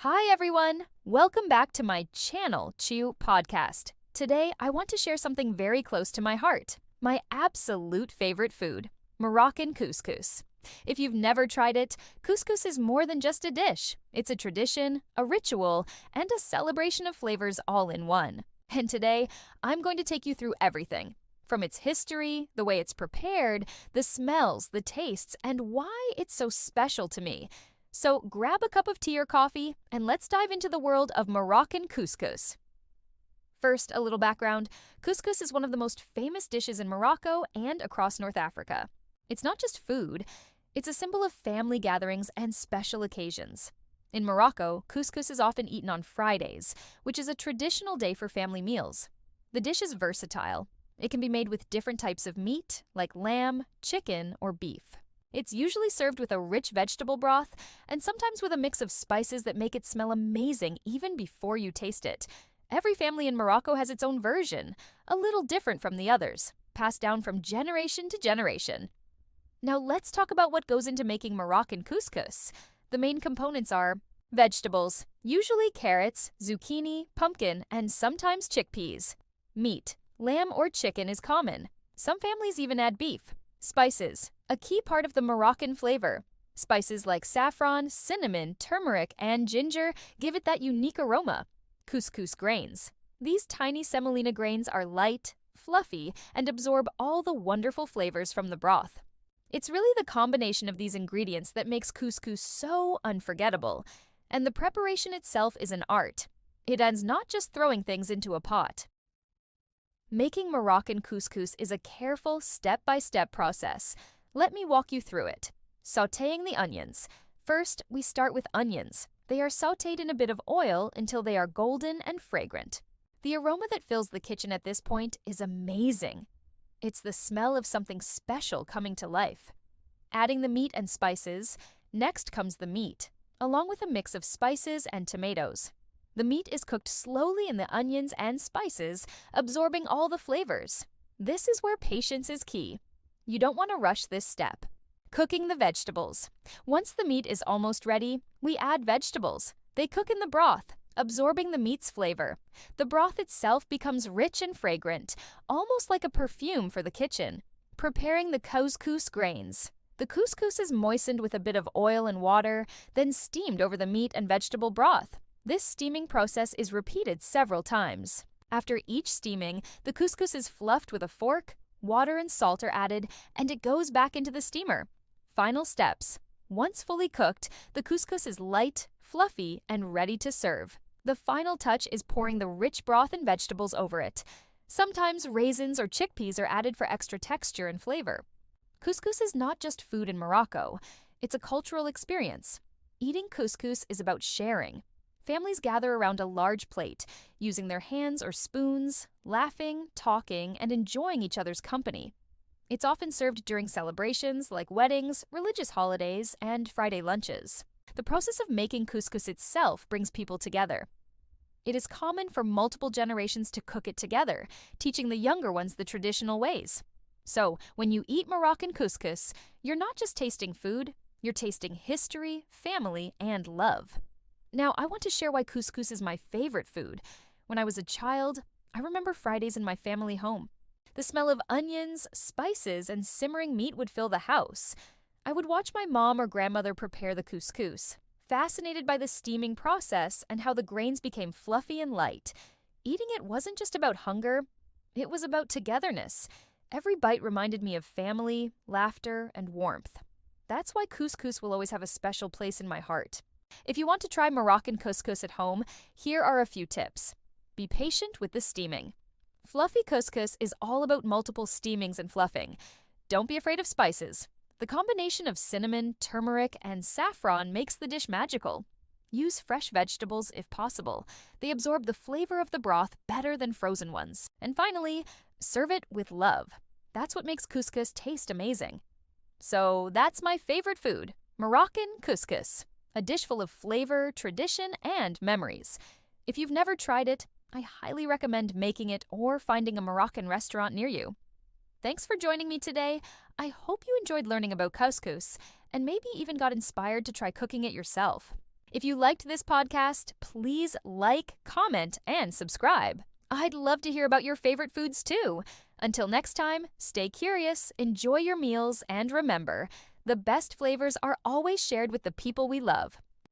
Hi everyone! Welcome back to my channel, Chew Podcast. Today, I want to share something very close to my heart. My absolute favorite food, Moroccan couscous. If you've never tried it, couscous is more than just a dish. It's a tradition, a ritual, and a celebration of flavors all in one. And today, I'm going to take you through everything. From its history, the way it's prepared, the smells, the tastes, and why it's so special to me. So grab a cup of tea or coffee, and let's dive into the world of Moroccan couscous. First, a little background. Couscous is one of the most famous dishes in Morocco and across North Africa. It's not just food, it's a symbol of family gatherings and special occasions. In Morocco, couscous is often eaten on Fridays, which is a traditional day for family meals. The dish is versatile. It can be made with different types of meat, like lamb, chicken, or beef. It's usually served with a rich vegetable broth and sometimes with a mix of spices that make it smell amazing even before you taste it. Every family in Morocco has its own version, a little different from the others, passed down from generation to generation. Now let's talk about what goes into making Moroccan couscous. The main components are vegetables, usually carrots, zucchini, pumpkin, and sometimes chickpeas. Meat, lamb or chicken is common. Some families even add beef. Spices, a key part of the Moroccan flavor. Spices like saffron, cinnamon, turmeric, and ginger give it that unique aroma. Couscous grains. These tiny semolina grains are light, fluffy, and absorb all the wonderful flavors from the broth. It's really the combination of these ingredients that makes couscous so unforgettable. And the preparation itself is an art. It ends not just throwing things into a pot. Making Moroccan couscous is a careful, step-by-step process. Let me walk you through it. Sautéing the onions. First, we start with onions. They are sautéed in a bit of oil until they are golden and fragrant. The aroma that fills the kitchen at this point is amazing. It's the smell of something special coming to life. Adding the meat and spices, next comes the meat, along with a mix of spices and tomatoes. The meat is cooked slowly in the onions and spices, absorbing all the flavors. This is where patience is key. You don't want to rush this step. Cooking the vegetables. Once the meat is almost ready, we add vegetables. They cook in the broth, absorbing the meat's flavor. The broth itself becomes rich and fragrant, almost like a perfume for the kitchen. Preparing the couscous grains. The couscous is moistened with a bit of oil and water, then steamed over the meat and vegetable broth. This steaming process is repeated several times. After each steaming, the couscous is fluffed with a fork, water and salt are added, and it goes back into the steamer. Final steps. Once fully cooked, the couscous is light, fluffy, and ready to serve. The final touch is pouring the rich broth and vegetables over it. Sometimes raisins or chickpeas are added for extra texture and flavor. Couscous is not just food in Morocco. It's a cultural experience. Eating couscous is about sharing. Families gather around a large plate, using their hands or spoons, laughing, talking, and enjoying each other's company. It's often served during celebrations like weddings, religious holidays, and Friday lunches. The process of making couscous itself brings people together. It is common for multiple generations to cook it together, teaching the younger ones the traditional ways. So, when you eat Moroccan couscous, you're not just tasting food, you're tasting history, family, and love. Now, I want to share why couscous is my favorite food. When I was a child, I remember Fridays in my family home. The smell of onions, spices, and simmering meat would fill the house. I would watch my mom or grandmother prepare the couscous, fascinated by the steaming process and how the grains became fluffy and light. Eating it wasn't just about hunger, it was about togetherness. Every bite reminded me of family, laughter, and warmth. That's why couscous will always have a special place in my heart. If you want to try Moroccan couscous at home, here are a few tips. Be patient with the steaming. Fluffy couscous is all about multiple steamings and fluffing. Don't be afraid of spices. The combination of cinnamon, turmeric, and saffron makes the dish magical. Use fresh vegetables if possible. They absorb the flavor of the broth better than frozen ones. And finally, serve it with love. That's what makes couscous taste amazing. So that's my favorite food, Moroccan couscous. A dish full of flavor, tradition, and memories. If you've never tried it, I highly recommend making it or finding a Moroccan restaurant near you. Thanks for joining me today. I hope you enjoyed learning about couscous and maybe even got inspired to try cooking it yourself. If you liked this podcast, please like, comment, and subscribe. I'd love to hear about your favorite foods too. Until next time, stay curious, enjoy your meals, and remember, the best flavors are always shared with the people we love.